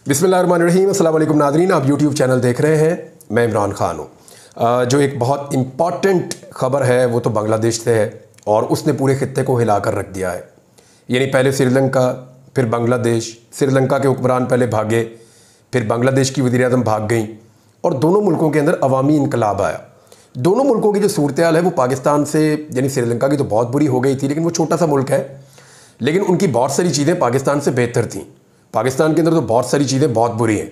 बिस्मिल्लाहिर्रहमानिर्रहीम। अस्सलाम वालेकुम नाज़रीन, आप यूट्यूब चैनल देख रहे हैं। मैं इमरान खान हूँ। जो एक बहुत इम्पॉर्टेंट ख़बर है वो तो बांग्लादेश से है और उसने पूरे खित्ते को हिला कर रख दिया है। यानी पहले श्रीलंका, फिर बांग्लादेश। श्रीलंका के हुक्मरान पहले भागे, फिर बांग्लादेश की वज़ीर आज़म भाग गई और दोनों मुल्कों के अंदर अवामी इनकलाब आया। दोनों मुल्कों की जो सूरत हाल है वो पाकिस्तान से, यानी श्रीलंका की तो बहुत बुरी हो गई थी, लेकिन वो छोटा सा मुल्क है, लेकिन उनकी बहुत सारी चीज़ें पाकिस्तान से बेहतर थीं। पाकिस्तान के अंदर तो बहुत सारी चीज़ें बहुत बुरी हैं।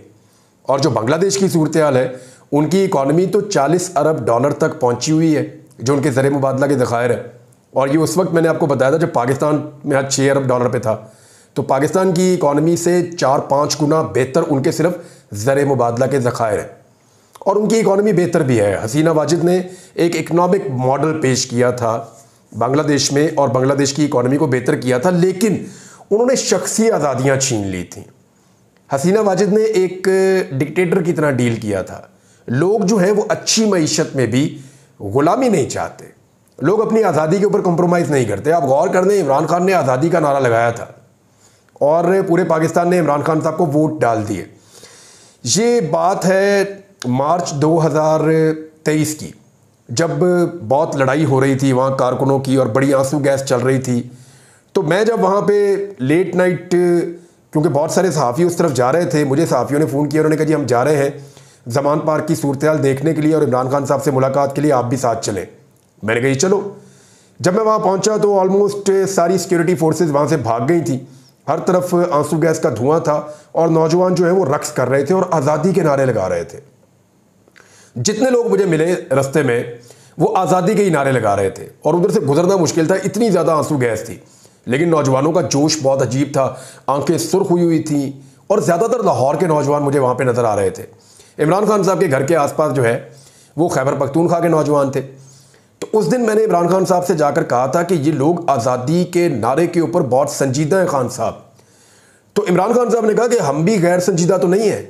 और जो बांग्लादेश की सूरत हाल है, उनकी इकॉनमी तो 40 अरब डॉलर तक पहुंची हुई है, जो उनके ज़र मुबादला के ज़खायर है। और ये उस वक्त मैंने आपको बताया था जब पाकिस्तान में आज 6 अरब डॉलर पे था, तो पाकिस्तान की इकॉनमी से 4-5 गुना बेहतर उनके सिर्फ ज़र मुबादला के ज़खायर हैं। और उनकी इकॉनमी बेहतर भी है। हसीना वाजिद ने एक इकनॉमिक मॉडल पेश किया था बांग्लादेश में और बांग्लादेश की इकॉनमी को बेहतर किया था, लेकिन उन्होंने शख्सी आज़ादियाँ छीन ली थी। हसीना वाजिद ने एक डिक्टेटर की तरह डील किया था। लोग जो है वो अच्छी मईशत में भी ग़ुलामी नहीं चाहते, लोग अपनी आज़ादी के ऊपर कंप्रोमाइज़ नहीं करते। आप गौर कर दें, इमरान खान ने आज़ादी का नारा लगाया था और पूरे पाकिस्तान ने इमरान खान साहब को वोट डाल दिए। ये बात है मार्च 2023 की, जब बहुत लड़ाई हो रही थी वहाँ कारकुनों की और बड़ी आंसू गैस चल रही थी। तो मैं जब वहाँ पे लेट नाइट, क्योंकि बहुत सारे सहाफ़ी उस तरफ जा रहे थे, मुझे सहाफ़ियों ने फ़ोन किया, उन्होंने कहा जी हम जा रहे हैं ज़मान पार्क की सूरत हाल देखने के लिए और इमरान खान साहब से मुलाकात के लिए, आप भी साथ चलें। मैंने कहा जी चलो। जब मैं वहाँ पहुँचा तो ऑलमोस्ट सारी सिक्योरिटी फोर्सेज वहाँ से भाग गई थी, हर तरफ आंसू गैस का धुआं था और नौजवान जो है वो रक्स कर रहे थे और आज़ादी के नारे लगा रहे थे। जितने लोग मुझे मिले रास्ते में वो आज़ादी के ही नारे लगा रहे थे और उधर से गुजरना मुश्किल था, इतनी ज़्यादा आंसू गैस थी। लेकिन नौजवानों का जोश बहुत अजीब था, आंखें सुर्ख हुई हुई थी और ज़्यादातर लाहौर के नौजवान मुझे वहाँ पे नज़र आ रहे थे। इमरान खान साहब के घर के आसपास जो है वो खैबर पख्तूनख्वा के नौजवान थे। तो उस दिन मैंने इमरान खान साहब से जाकर कहा था कि ये लोग आज़ादी के नारे के ऊपर बहुत संजीदा हैं खान साहब। तो इमरान खान साहब ने कहा कि हम भी गैर संजीदा तो नहीं है,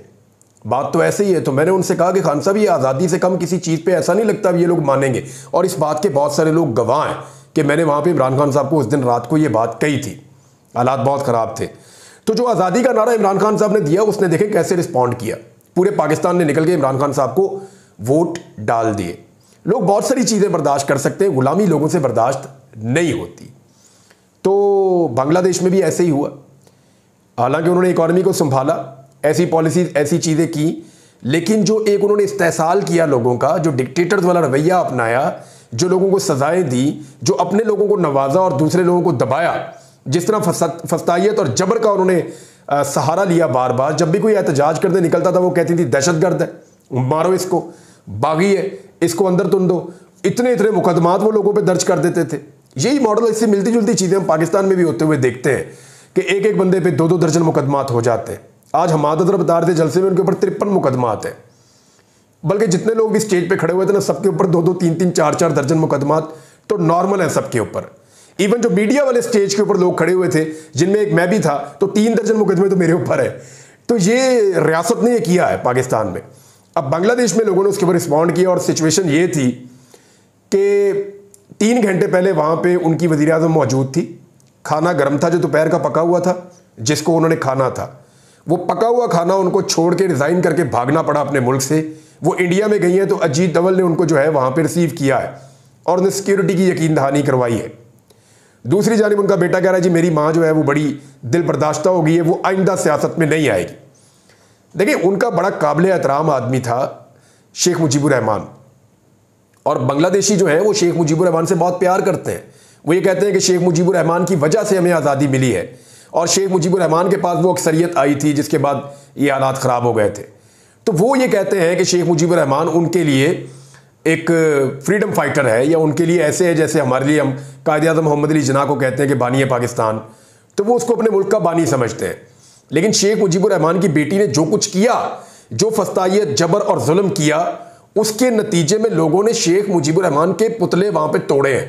बात तो ऐसे ही है। तो मैंने उनसे कहा कि खान साहब ये आज़ादी से कम किसी चीज़ पे ऐसा नहीं लगता ये लोग मानेंगे, और इस बात के बहुत सारे लोग गवाह हैं कि मैंने वहाँ पे इमरान खान साहब को उस दिन रात को ये बात कही थी। हालात बहुत ख़राब थे। तो जो आज़ादी का नारा इमरान खान साहब ने दिया, उसने देखे कैसे रिस्पॉन्ड किया। पूरे पाकिस्तान ने निकल के इमरान खान साहब को वोट डाल दिए। लोग बहुत सारी चीज़ें बर्दाश्त कर सकते हैं, ग़ुलामी लोगों से बर्दाश्त नहीं होती। तो बांग्लादेश में भी ऐसे ही हुआ। हालांकि उन्होंने इकॉनमी को संभाला, ऐसी पॉलिसी ऐसी चीज़ें की, लेकिन जो एक उन्होंने इस्तेसाल किया लोगों का, जो डिक्टेटर्स वाला रवैया अपनाया, जो लोगों को सजाएं दी, जो अपने लोगों को नवाजा और दूसरे लोगों को दबाया, जिस तरह फस्तायत और जबर का उन्होंने सहारा लिया। बार बार जब भी कोई एहतजाज करने निकलता था वो कहती थी दहशतगर्द है, मारो इसको, बागी है, इसको अंदर तुम दो। इतने इतने मुकदमात वो लोगों पे दर्ज कर देते थे। यही मॉडल, इससे मिलती जुलती चीज़ें हम पाकिस्तान में भी होते हुए देखते हैं कि एक एक बंदे पे 2-2 दर्जन मुकदमात हो जाते हैं। आज हमाद अदर बता रहे थे जलसे में, उनके ऊपर 53 मुकदमात हैं। बल्कि जितने लोग भी स्टेज पे खड़े हुए थे ना, सबके ऊपर 2-2, 3-3, 4-4 दर्जन मुकदमात तो नॉर्मल है सबके ऊपर। इवन जो मीडिया वाले स्टेज के ऊपर लोग खड़े हुए थे, जिनमें एक मैं भी था, तो 3 दर्जन मुकदमे तो मेरे ऊपर है। तो ये रियासत ने ये किया है पाकिस्तान में। अब बांग्लादेश में लोगों ने उसके ऊपर रिस्पॉन्ड किया और सिचुएशन ये थी कि 3 घंटे पहले वहाँ पे उनकी वज़ीर आज़म मौजूद थी। खाना गर्म था, जो दोपहर का पका हुआ था, जिसको उन्होंने खाना था, वो पका हुआ खाना उनको छोड़ के रिज़ाइन करके भागना पड़ा अपने मुल्क से। वो इंडिया में गई हैं तो अजीत डवल ने उनको जो है वहाँ पे रिसीव किया है और उन्हें सिक्योरिटी की यकीन दहानी करवाई है। दूसरी जानिब उनका बेटा कह रहा है जी मेरी माँ जो है वो बड़ी दिल बर्दाश्ता हो गई है, वो आइंदा सियासत में नहीं आएगी। देखिए, उनका बड़ा काबिल एहतराम आदमी था शेख मुजीबुर रहमान, और बांग्लादेशी जो है वो शेख मुजीबुर रहमान से बहुत प्यार करते हैं। वो ये कहते हैं कि शेख मुजीबुर रहमान की वजह से हमें आज़ादी मिली है, और शेख मुजीबुर रहमान के पास वो अक्सरियत आई थी जिसके बाद ये हालात ख़राब हो गए थे। तो वो ये कहते हैं कि शेख मुजीबुर रहमान उनके लिए एक फ्रीडम फाइटर है, या उनके लिए ऐसे है जैसे हमारे लिए हम कायद आज़म मोहम्मद अली जिन्ना को कहते हैं कि बानी है पाकिस्तान। तो वो उसको अपने मुल्क का बानी समझते हैं। लेकिन शेख मुजीबुर रहमान की बेटी ने जो कुछ किया, जो फस्तायत, जबर और जुल्म किया, उसके नतीजे में लोगों ने शेख मुजीबुर रहमान के पुतले वहाँ पर तोड़े हैं,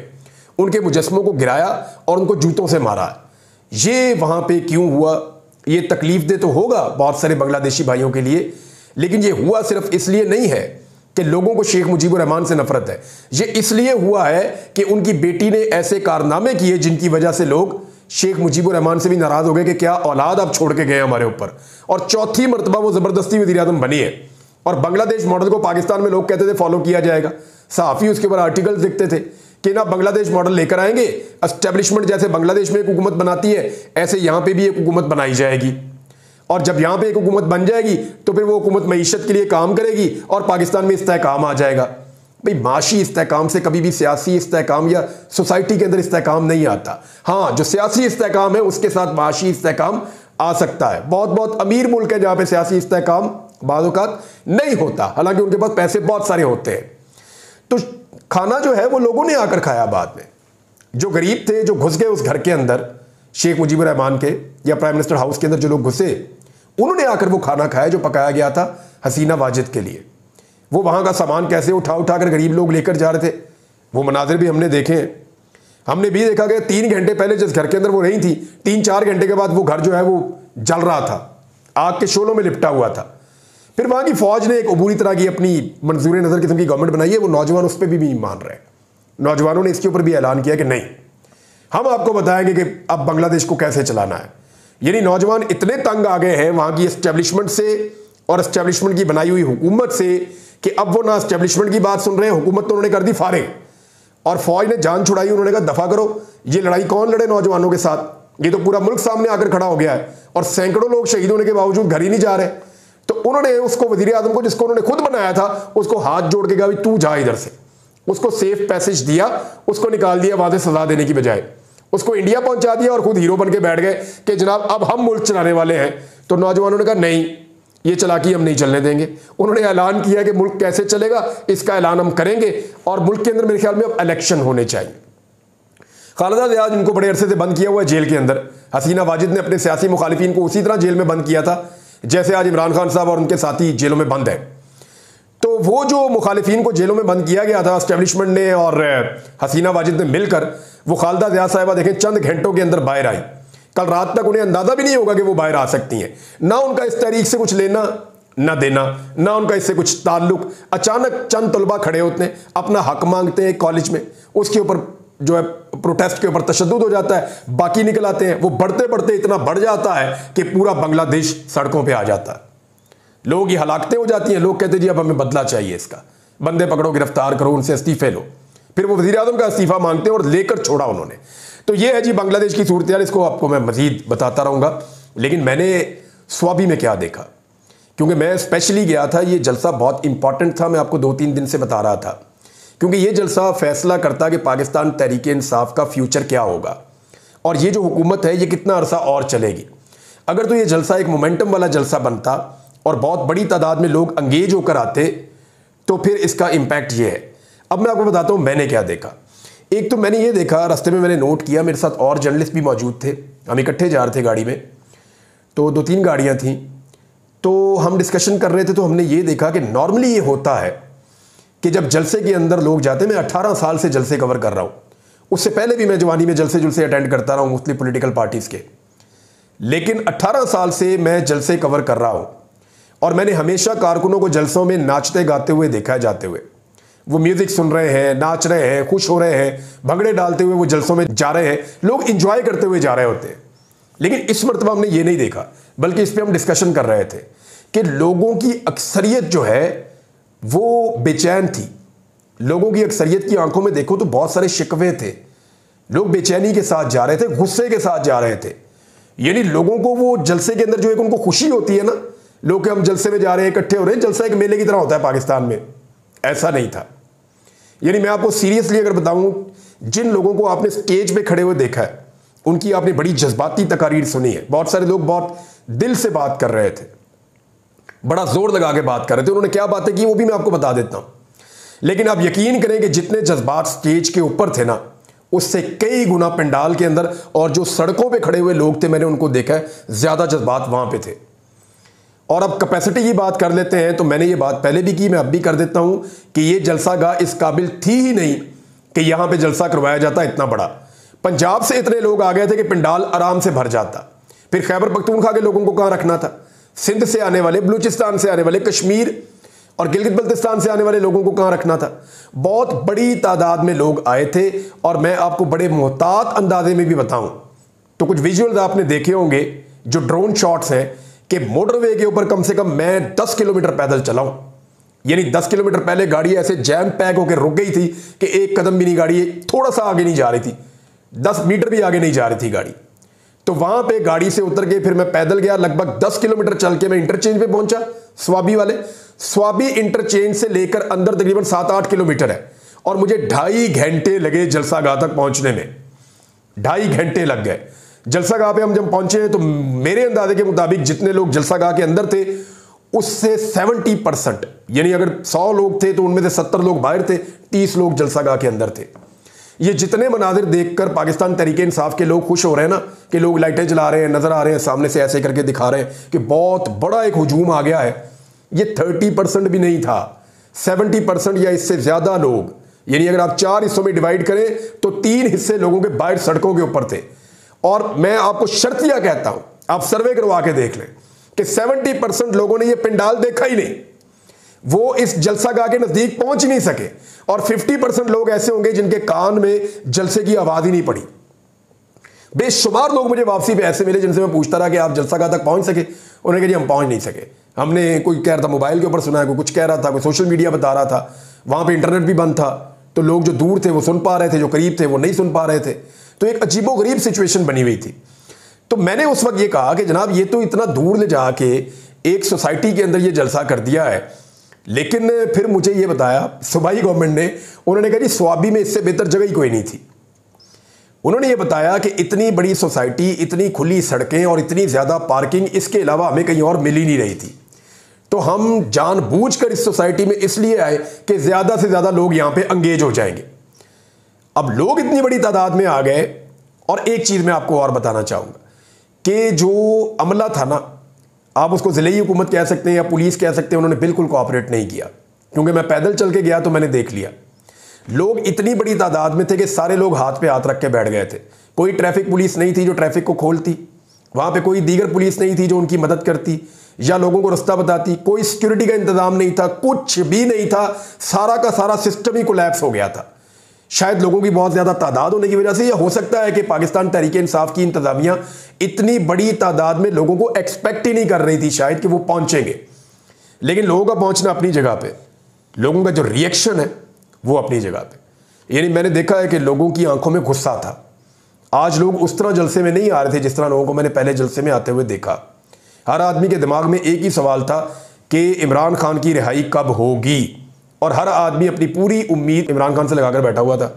उनके मुजस्मों को गिराया और उनको जूतों से मारा। ये वहाँ पे क्यों हुआ, ये तकलीफ दे तो होगा बहुत सारे बांग्लादेशी भाइयों के लिए, लेकिन ये हुआ सिर्फ इसलिए नहीं है कि लोगों को शेख मुजीबुर रहमान से नफरत है। ये इसलिए हुआ है कि उनकी बेटी ने ऐसे कारनामे किए जिनकी वजह से लोग शेख मुजीबुर रहमान से भी नाराज हो गए कि क्या औलाद आप छोड़ के गए हमारे ऊपर, और चौथी मरतबा वो जबरदस्ती वज़ीर आज़म बनी है। और बांग्लादेश मॉडल को पाकिस्तान में लोग कहते थे फॉलो किया जाएगा, सहाफ़ी उसके ऊपर आर्टिकल्स लिखते थे कि ना बांग्लादेश मॉडल लेकर आएंगे, एस्टेब्लिशमेंट जैसे बांग्लादेश में एक हुकूमत बनाती है ऐसे यहां पे भी एक हुकूमत बनाई जाएगी, और जब यहां पे एक हुकूमत बन जाएगी तो फिर वो हुकूमत मईशत के लिए काम करेगी और पाकिस्तान में इस्तेहकाम आ जाएगा। भाई माशी इस्तेहकाम से कभी भी सियासी इस्तेहकाम या सोसाइटी के अंदर इस्तेहकाम नहीं आता। हाँ, जो सियासी इस्तेहकाम है उसके साथ माशी इस्तेहकाम आ सकता है। बहुत बहुत अमीर मुल्क है जहां पे सियासी इस्तेहकाम बाद औक़ात नहीं होता, हालांकि उनके पास पैसे बहुत सारे होते हैं। तो खाना जो है वो लोगों ने आकर खाया बाद में, जो गरीब थे, जो घुस गए उस घर के अंदर, शेख मुजीबुर रहमान के या प्राइम मिनिस्टर हाउस के अंदर जो लोग घुसे, उन्होंने आकर वो खाना खाया जो पकाया गया था हसीना वाजिद के लिए। वो वहाँ का सामान कैसे उठा उठा कर गरीब लोग लेकर जा रहे थे, वो मनाजिर भी हमने देखे हैं। हमने भी देखा कि 3 घंटे पहले जिस घर के अंदर वो रही थी, 3-4 घंटे के बाद वो घर जो है वो जल रहा था, आग के शोलों में लिपटा हुआ था। फिर वहाँ की फौज ने एक अबूरी तरह की अपनी मंजूर नज़र किस्म की गवर्नमेंट बनाई है, वो नौजवान उस पर भी मान रहे हैं। नौजवानों ने इसके ऊपर भी ऐलान किया कि नहीं, हम आपको बताएंगे कि अब बांग्लादेश को कैसे चलाना है। यानी नौजवान इतने तंग आ गए हैं वहाँ की एस्टेब्लिशमेंट से और एस्टेब्लिशमेंट की बनाई हुई हुकूमत से कि अब वो ना एस्टेब्लिशमेंट की बात सुन रहे हैं, हुकूमत तो उन्होंने कर दी फारिग, और फौज ने जान छुड़ाई। उन्होंने कहा दफा करो, ये लड़ाई कौन लड़े नौजवानों के साथ, ये तो पूरा मुल्क सामने आकर खड़ा हो गया है और सैकड़ों लोग शहीद होने के बावजूद घर ही नहीं जा रहे। तो उन्होंने उसको वजीर आजम को, जिसको उन्होंने खुद बनाया था, उसको हाथ जोड़ के कहा तू जा इधर से, उसको सेफ पैसेज दिया, उसको निकाल दिया वहां से सजा देने की बजाय, उसको इंडिया पहुंचा दिया और खुद हीरो बन के बैठ गए कि जनाब अब हम मुल्क चलाने वाले हैं। तो नौजवानों ने कहा नहीं, ये चालाकी हम नहीं चलने देंगे। उन्होंने ऐलान किया कि मुल्क कैसे चलेगा इसका ऐलान हम करेंगे, और मुल्क के अंदर मेरे ख्याल में अब इलेक्शन होने चाहिए। खालिदा जिया जिनको बड़े अरसे से बंद किया हुआ है जेल के अंदर, हसीना वाजिद ने अपने सियासी मुखालिफिन को उसी तरह जेल में बंद किया था जैसे आज इमरान खान साहब और उनके साथी जेलों में बंद है। तो वो जो मुखालिफिन को जेलों में बंद किया गया था एस्टेब्लिशमेंट ने और हसीना वाजिद ने मिलकर, वो खालिदा जिया साहिबा देखें चंद घंटों के अंदर बाहर आई। कल रात तक उन्हें अंदाजा भी नहीं होगा कि वो बाहर आ सकती हैं, ना उनका इस तहरीक से कुछ लेना ना देना, ना उनका इससे कुछ ताल्लुक। अचानक चंद तलबा खड़े होते हैं, अपना हक मांगते हैं कॉलेज में, उसके ऊपर जो है प्रोटेस्ट के ऊपर तशद्दुद हो जाता है, बाकी निकल आते हैं। वो बढ़ते बढ़ते इतना बढ़ जाता है कि पूरा बांग्लादेश सड़कों पे आ जाता है, लोगों की हलाकतें हो जाती हैं। लोग कहते हैं जी अब हमें बदला चाहिए, इसका बंदे पकड़ो, गिरफ्तार करो, उनसे इस्तीफे लो। फिर वो वज़ीर आज़म का इस्तीफा मांगते हैं और लेकर छोड़ा उन्होंने। तो ये है जी बांग्लादेश की सूरत हाल। इसको आपको मैं मजीद बताता रहूँगा, लेकिन मैंने स्वाबी में क्या देखा, क्योंकि मैं स्पेशली गया था, ये जलसा बहुत इंपॉर्टेंट था, मैं आपको 2-3 दिन से बता रहा था, क्योंकि ये जलसा फैसला करता कि पाकिस्तान तहरीक इंसाफ का फ्यूचर क्या होगा और ये जो हुकूमत है ये कितना अरसा और चलेगी। अगर तो ये जलसा एक मोमेंटम वाला जलसा बनता और बहुत बड़ी तादाद में लोग एंगेज होकर आते तो फिर इसका इम्पैक्ट ये है। अब मैं आपको बताता हूँ मैंने क्या देखा। एक तो मैंने ये देखा, रास्ते में मैंने नोट किया, मेरे साथ और जर्नलिस्ट भी मौजूद थे, हम इकट्ठे जा रहे थे गाड़ी में, तो 2-3 गाड़ियाँ थीं, तो हम डिस्कशन कर रहे थे। तो हमने ये देखा कि नॉर्मली ये होता है कि जब जलसे के अंदर लोग जाते हैं, मैं 18 साल से जलसे कवर कर रहा हूँ, उससे पहले भी मैं जवानी में जलसे जुलसे अटेंड करता रहा हूँ मुख्तलिफ पॉलिटिकल पार्टीज़ के, लेकिन 18 साल से मैं जलसे कवर कर रहा हूँ और मैंने हमेशा कारकुनों को जलसों में नाचते गाते हुए देखा है जाते हुए। वो म्यूज़िक सुन रहे हैं, नाच रहे हैं, खुश हो रहे हैं, भंगड़े डालते हुए वो जलसों में जा रहे हैं, लोग इंजॉय करते हुए जा रहे होते हैं। लेकिन इस मरतबा हमने ये नहीं देखा, बल्कि इस पर हम डिस्कशन कर रहे थे कि लोगों की अक्सरियत जो है वो बेचैन थी। लोगों की अक्सरियत की आंखों में देखो तो बहुत सारे शिकवे थे, लोग बेचैनी के साथ जा रहे थे, गुस्से के साथ जा रहे थे। यानी लोगों को वो जलसे के अंदर जो एक उनको खुशी होती है ना, लोग कि हम जलसे में जा रहे हैं, इकट्ठे हो रहे हैं, जलसा एक मेले की तरह होता है पाकिस्तान में, ऐसा नहीं था। यानी मैं आपको सीरियसली अगर बताऊं, जिन लोगों को आपने स्टेज पे खड़े हुए देखा है उनकी आपने बड़ी जज्बाती तकारीर सुनी है। बहुत सारे लोग बहुत दिल से बात कर रहे थे, बड़ा जोर लगा के बात कर रहे थे। उन्होंने क्या बातें की वो भी मैं आपको बता देता हूं, लेकिन आप यकीन करें कि जितने जज्बात स्टेज के ऊपर थे ना, उससे कई गुना पंडाल के अंदर और जो सड़कों पे खड़े हुए लोग थे, मैंने उनको देखा है, ज्यादा जज्बात वहां पे थे। और अब कैपेसिटी की बात कर लेते हैं, तो मैंने ये बात पहले भी की, मैं अब भी कर देता हूं कि ये जलसा गाह इस काबिल थी ही नहीं कि यहां पे जलसा करवाया जाता इतना बड़ा। पंजाब से इतने लोग आ गए थे कि पंडाल आराम से भर जाता। फिर खैबर पख्तूनख्वा के लोगों को कहां रखना था, सिंध से आने वाले, बलूचिस्तान से आने वाले, कश्मीर और गिलगित बल्तिस्तान से आने वाले लोगों को कहां रखना था। बहुत बड़ी तादाद में लोग आए थे और मैं आपको बड़े मोहतात अंदाजे में भी बताऊं तो कुछ विजुअल्स आपने देखे होंगे जो ड्रोन शॉट्स हैं कि मोटरवे के ऊपर कम से कम मैं 10 किलोमीटर पैदल चलाऊं, यानी 10 किलोमीटर पहले गाड़ी ऐसे जैम पैक होकर रुक गई थी कि एक कदम भी नहीं, गाड़ी थोड़ा सा आगे नहीं जा रही थी, 10 मीटर भी आगे नहीं जा रही थी गाड़ी। तो वहां पे गाड़ी से उतर के फिर मैं पैदल गया, लगभग 10 किलोमीटर चल के मैं इंटरचेंज पे पहुंचा स्वाबी वाले। स्वाबी इंटरचेंज से लेकर अंदर तकरीबन 7-8 किलोमीटर है और मुझे 2.5 घंटे लगे जलसागाह तक पहुंचने में। 2.5 घंटे लग गए। जलसागाह पे हम जब पहुंचे तो मेरे अंदाजे के मुताबिक जितने लोग जलसागाह के अंदर थे उससे 70%, यानी अगर 100 लोग थे तो उनमें से 70 लोग बाहर थे, 30 लोग जलसागाह के अंदर थे। ये जितने मनाजिर देखकर पाकिस्तान तहरीक इंसाफ के लोग खुश हो रहे हैं ना कि लोग लाइटें जला रहे हैं, नजर आ रहे हैं, सामने से ऐसे करके दिखा रहे हैं कि बहुत बड़ा एक हुजूम आ गया है, ये 30% भी नहीं था। 70% या इससे ज्यादा लोग, यानी अगर आप 4 हिस्सों में डिवाइड करें तो 3 हिस्से लोगों के बाहर सड़कों के ऊपर थे। और मैं आपको शर्तिया कहता हूं, आप सर्वे करवा के देख लें कि 70% लोगों ने ये पंडाल देखा ही नहीं, वो इस जलसागाह के नजदीक पहुंच ही नहीं सके। और 50% लोग ऐसे होंगे जिनके कान में जलसे की आवाज ही नहीं पड़ी। बेशुमार लोग मुझे वापसी पे ऐसे मिले जिनसे मैं पूछता रहा कि आप जलसागाह तक पहुंच सके, उन्होंने कहा जी हम पहुंच नहीं सके, हमने कोई कह रहा था मोबाइल के ऊपर सुना है, कोई कुछ कह रहा था, कोई सोशल मीडिया बता रहा था, वहां पे इंटरनेट भी बंद था, तो लोग जो दूर थे वो सुन पा रहे थे, जो करीब थे वो नहीं सुन पा रहे थे। तो एक अजीबोगरीब सिचुएशन बनी हुई थी। तो मैंने उस वक्त ये कहा कि जनाब ये तो इतना दूर ले जाके एक सोसाइटी के अंदर ये जलसा कर दिया है, लेकिन फिर मुझे ये बताया सूबाई गवर्नमेंट ने, उन्होंने कहा जी स्वाबी में इससे बेहतर जगह ही कोई नहीं थी। उन्होंने ये बताया कि इतनी बड़ी सोसाइटी, इतनी खुली सड़कें और इतनी ज्यादा पार्किंग, इसके अलावा हमें कहीं और मिल ही नहीं रही थी। तो हम जानबूझकर इस सोसाइटी में इसलिए आए कि ज्यादा से ज्यादा लोग यहां पे अंगेज हो जाएंगे। अब लोग इतनी बड़ी तादाद में आ गए। और एक चीज मैं आपको और बताना चाहूंगा कि जो अमला था ना, आप उसको जिले हुकूमत कह सकते हैं या पुलिस कह सकते हैं, उन्होंने बिल्कुल कोऑपरेट नहीं किया। क्योंकि मैं पैदल चल के गया तो मैंने देख लिया, लोग इतनी बड़ी तादाद में थे कि सारे लोग हाथ पे हाथ रख के बैठ गए थे। कोई ट्रैफिक पुलिस नहीं थी जो ट्रैफिक को खोलती, वहां पे कोई दीगर पुलिस नहीं थी जो उनकी मदद करती या लोगों को रास्ता बताती, कोई सिक्योरिटी का इंतजाम नहीं था, कुछ भी नहीं था। सारा का सारा सिस्टम ही कोलैप्स हो गया था। शायद लोगों की बहुत ज्यादा तादाद होने की वजह से, या हो सकता है कि पाकिस्तान तहरीक इंसाफ की इंतजामिया इतनी बड़ी तादाद में लोगों को एक्सपेक्ट ही नहीं कर रही थी शायद कि वो पहुंचेंगे। लेकिन लोगों का पहुंचना अपनी जगह पे, लोगों का जो रिएक्शन है वो अपनी जगह पे। यानी मैंने देखा है कि लोगों की आंखों में गुस्सा था। आज लोग उस तरह जलसे में नहीं आ रहे थे जिस तरह लोगों को मैंने पहले जलसे में आते हुए देखा। हर आदमी के दिमाग में एक ही सवाल था कि इमरान खान की रिहाई कब होगी, और हर आदमी अपनी पूरी उम्मीद इमरान खान से लगाकर बैठा हुआ था।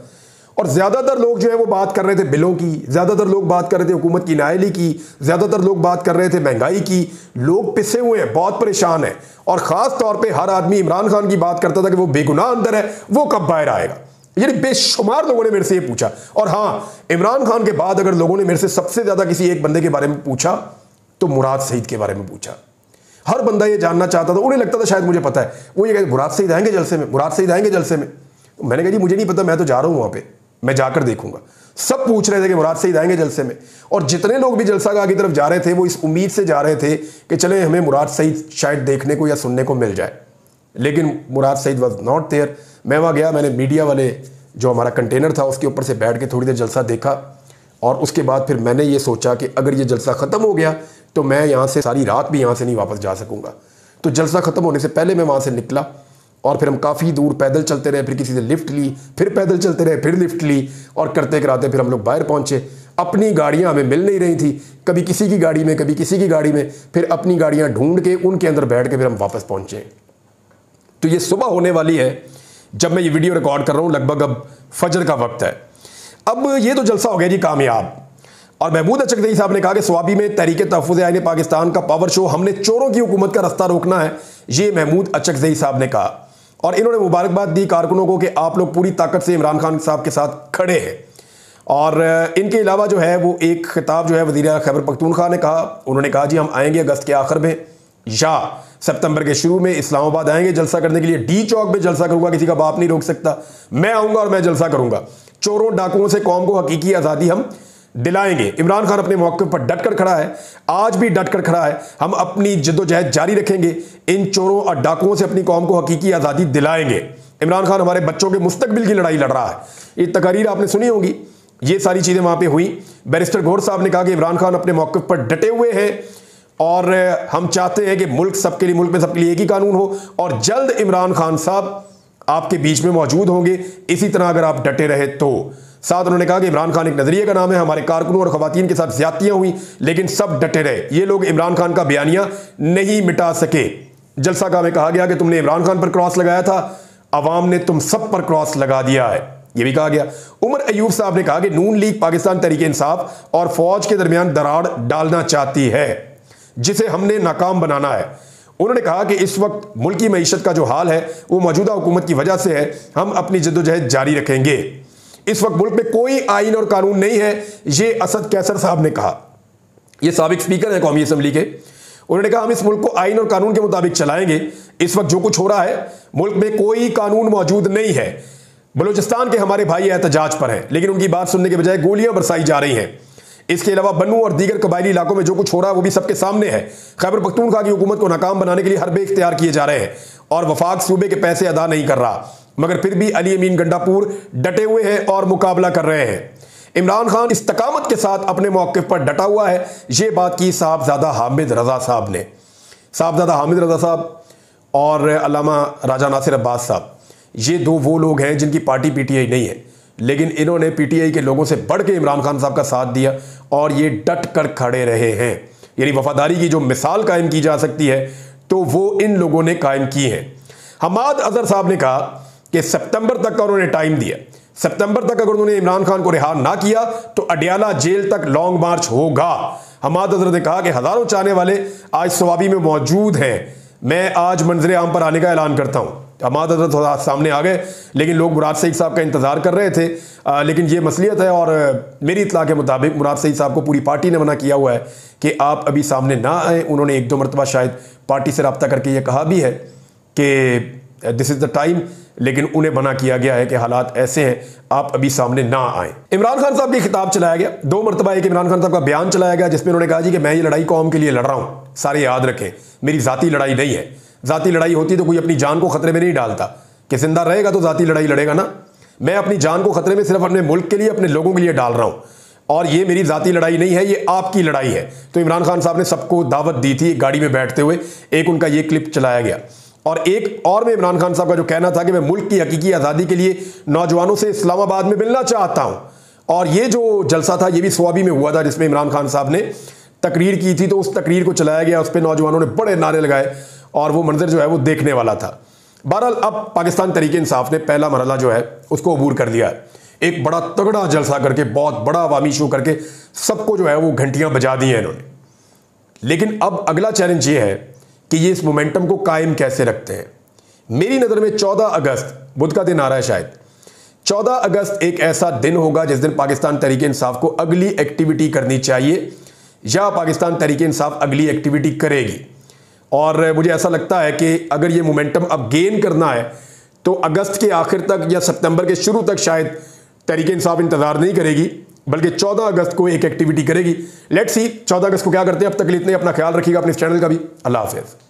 और ज्यादातर लोग जो है वो बात कर रहे थे बिलों की, ज्यादातर लोग बात कर रहे थे हुकूमत की नाअहली की, ज्यादातर लोग बात कर रहे थे महंगाई की। लोग पिसे हुए हैं, बहुत परेशान है। और खास तौर पे हर आदमी इमरान खान की बात करता था कि वो बेगुनाह अंदर है, वो कब बाहर आएगा। यानी बेशुमार लोगों ने मेरे से ये पूछा। और हाँ, इमरान खान के बाद अगर लोगों ने मेरे से सबसे ज्यादा किसी एक बंदे के बारे में पूछा तो मुराद सईद के बारे में पूछा। हर बंदा ये जानना चाहता था, उन्हें लगता था शायद मुझे पता है। वो ये कहते मुराद सईद आएंगे जलसे में, मुराद सईद आएंगे जलसे में। तो मैंने कहा जी मुझे नहीं पता, मैं तो जा रहा हूं वहां पे, मैं जाकर देखूंगा। सब पूछ रहे थे कि मुराद सईद आएंगे जलसे में। और जितने लोग भी जलसागाह की तरफ जा रहे थे वो इस उम्मीद से जा रहे थे कि चले हमें मुराद सईद शायद देखने को या सुनने को मिल जाए। लेकिन मुराद सईद वॉज नॉट देयर। मैं वहां गया, मैंने मीडिया वाले जो हमारा कंटेनर था उसके ऊपर से बैठ के थोड़ी देर जलसा देखा। और उसके बाद फिर मैंने ये सोचा कि अगर ये जलसा ख़त्म हो गया तो मैं यहाँ से सारी रात भी यहाँ से नहीं वापस जा सकूँगा। तो जलसा ख़त्म होने से पहले मैं वहाँ से निकला और फिर हम काफ़ी दूर पैदल चलते रहे, फिर किसी से लिफ्ट ली, फिर पैदल चलते रहे, फिर लिफ्ट ली, और करते कराते फिर हम लोग बाहर पहुँचे। अपनी गाड़ियाँ हमें मिल नहीं रही थी, कभी किसी की गाड़ी में, कभी किसी की गाड़ी में, फिर अपनी गाड़ियाँ ढूंढ के उनके अंदर बैठ के फिर हम वापस पहुँचे। तो ये सुबह होने वाली है जब मैं ये वीडियो रिकॉर्ड कर रहा हूँ, लगभग अब फजर का वक्त है। अब ये तो जलसा हो गया जी कामयाब। और महमूद अचकज़ई साहब ने कहा कि स्वाबी में तहरीक तहफ़्फ़ुज़ आईन पाकिस्तान का पावर शो, हमने चोरों की हुकूमत का रास्ता रोकना है, ये महमूद अचकज़ई साहब ने कहा। और इन्होंने मुबारकबाद दी कारकुनों को कि आप लोग पूरी ताकत से इमरान खान साहब के साथ खड़े हैं। और इनके अलावा जो है वो एक खिताब जो है वज़ीर खैबर पख्तूनख्वा ने कहा, उन्होंने कहा जी हम आएंगे अगस्त के आखिर में या सितंबर के शुरू में इस्लामाबाद आएंगे जलसा करने के लिए। डी चौक में जलसा करूंगा, किसी का बाप नहीं रोक सकता, मैं आऊंगा और मैं जलसा करूंगा। चोरों डाकुओं से कौम को हकीकी आज़ादी हम दिलाएंगे। इमरान खान अपने मौके पर डटकर खड़ा है, आज भी डटकर खड़ा है। हम अपनी जद्दोजहद जारी रखेंगे, इन चोरों और डाकुओं से अपनी कौम को हकीकी आज़ादी दिलाएंगे। इमरान खान हमारे बच्चों के मुस्तकबिल की लड़ाई लड़ रहा है। ये तकारीर आपने सुनी होगी, ये सारी चीज़ें वहाँ पे हुई। बैरिस्टर गौहर साहब ने कहा कि इमरान खान अपने मौक़िफ़ पर डटे हुए हैं और हम चाहते हैं कि मुल्क सबके लिए, मुल्क में सबके लिए एक ही कानून हो, और जल्द इमरान खान साहब आपके बीच में मौजूद होंगे, इसी तरह अगर आप डटे रहे तो। साथ उन्होंने कहा कि इमरान खान एक नजरिए का नाम है, हमारे कारकुनों और खवातीन के साथ ज्यादतियां हुई लेकिन सब डटे रहे, ये लोग इमरान खान का बयानिया नहीं मिटा सके। जलसा का में कहा गया कि तुमने इमरान खान पर क्रॉस लगाया था, अवाम ने तुम सब पर क्रॉस लगा दिया है, यह भी कहा गया। उमर अयूब साहब ने कहा कि नून लीग पाकिस्तान तहरीक इंसाफ और फौज के दरमियान दरार डालना चाहती है जिसे हमने नाकाम बनाना है। उन्होंने कहा कि इस वक्त मुल्क की मईशत का जो हाल है वो मौजूदा हुकूमत की वजह से है, हम अपनी जद्दोजहद जारी रखेंगे। इस वक्त मुल्क में कोई आइन और कानून नहीं है, ये असद कैसर साहब ने कहा, ये साबिक स्पीकर है कौमी असम्बली के। उन्होंने कहा हम इस मुल्क को आइन और कानून के मुताबिक चलाएंगे, इस वक्त जो कुछ हो रहा है मुल्क में कोई कानून मौजूद नहीं है। बलूचिस्तान के हमारे भाई एहतजाज पर हैं लेकिन उनकी बात सुनने के बजाय गोलियां बरसाई जा रही हैं। इसके अलावा बन्नू और दीगर कबायली इलाकों में जो कुछ हो रहा है वो भी सबके सामने है। खैबर पख्तूनख्वा की हुकूमत को नाकाम बनाने के लिए हरबे इख्तियार किए जा रहे हैं और वफाक सूबे के पैसे अदा नहीं कर रहा, मगर फिर भी अली अमीन गंडापुर डटे हुए हैं और मुकाबला कर रहे हैं। इमरान खान इस्तकामत के साथ अपने मौक़िफ़ पर डटा हुआ है, ये बात की साहबजादा हामिद रजा साहब ने। साहबजादा हामिद रजा साहब और अल्लामा राजा नासिर अब्बास साहब, ये दो वो लोग हैं जिनकी पार्टी पीटीआई नहीं है, लेकिन इन्होंने पीटीआई के लोगों से बढ़ के इमरान खान साहब का साथ दिया और ये डट कर खड़े रहे हैं। यानी वफादारी की जो मिसाल कायम की जा सकती है तो वो इन लोगों ने कायम की है। हमाद अजहर साहब ने कहा कि सितंबर तक का उन्होंने टाइम दिया, सितंबर तक अगर उन्होंने इमरान खान को रिहा ना किया तो अडियाला जेल तक लॉन्ग मार्च होगा। हमाद अजहर ने कहा कि हजारों चाहने वाले आज सवाबी में मौजूद हैं, मैं आज मंजरे आम पर आने का ऐलान करता हूं। हमाद अजहर थोड़ा सामने आ गए लेकिन लोग मुराद सईद साहब का इंतजार कर रहे थे, लेकिन ये मसलियत है और मेरी इत्तला के मुताबिक मुराद सईद साहब को पूरी पार्टी ने मना किया हुआ है कि आप अभी सामने ना आए। उन्होंने एक दो मरतबा शायद पार्टी से रब्ता करके ये कहा भी है कि दिस इज़ द टाइम, लेकिन उन्हें मना किया गया है कि हालात ऐसे हैं, आप अभी सामने ना आए। इमरान खान साहब की खिताब चलाया गया, दो मरतबा एक इमरान खान साहब का बयान चलाया गया जिसमें उन्होंने कहा जी कि मैं ये लड़ाई कौम के लिए लड़ रहा हूँ, सारे याद रखें, मेरी ज़ाती लड़ाई नहीं है। ज़ाती लड़ाई होती तो कोई अपनी जान को खतरे में नहीं डालता, कि जिंदा रहेगा तो ज़ाती लड़ाई लड़ेगा ना। मैं अपनी जान को खतरे में सिर्फ अपने मुल्क के लिए, अपने लोगों के लिए डाल रहा हूँ और ये मेरी ज़ाती लड़ाई नहीं है, ये आपकी लड़ाई है। तो इमरान खान साहब ने सबको दावत दी थी गाड़ी में बैठते हुए, एक उनका ये क्लिप चलाया गया और एक और में इमरान खान साहब का जो कहना था कि मैं मुल्क की हकीकी आज़ादी के लिए नौजवानों से इस्लामाबाद में मिलना चाहता हूँ। और ये जो जलसा था ये भी स्वाबी में हुआ था जिसमें इमरान खान साहब ने तकरीर की थी, तो उस तकरीर को चलाया गया, उस पर नौजवानों ने बड़े नारे लगाए और वो मंजर जो है वो देखने वाला था। बहरहाल अब पाकिस्तान तहरीक इंसाफ ने पहला मरहला जो है उसको अबूर कर लिया है, एक बड़ा तगड़ा जलसा करके, बहुत बड़ा अवामी शो करके सबको जो है वो घंटियां बजा दी हैं इन्होंने। लेकिन अब अगला चैलेंज ये है कि ये इस मोमेंटम को कायम कैसे रखते हैं। मेरी नज़र में 14 अगस्त बुध का दिन आ रहा है, शायद 14 अगस्त एक ऐसा दिन होगा जिस दिन पाकिस्तान तहरीक इंसाफ को अगली एक्टिविटी करनी चाहिए या पाकिस्तान तहरीक इंसाफ अगली एक्टिविटी करेगी। और मुझे ऐसा लगता है कि अगर ये मोमेंटम अब गेन करना है तो अगस्त के आखिर तक या सितंबर के शुरू तक शायद तहरीक इंसाफ इंतजार नहीं करेगी, बल्कि 14 अगस्त को एक एक्टिविटी करेगी। लेट्स सी 14 अगस्त को क्या करते हैं। अब तक के लिए इतने, अपना ख्याल रखिएगा, अपने इस चैनल का भी। अल्लाह हाफिज़।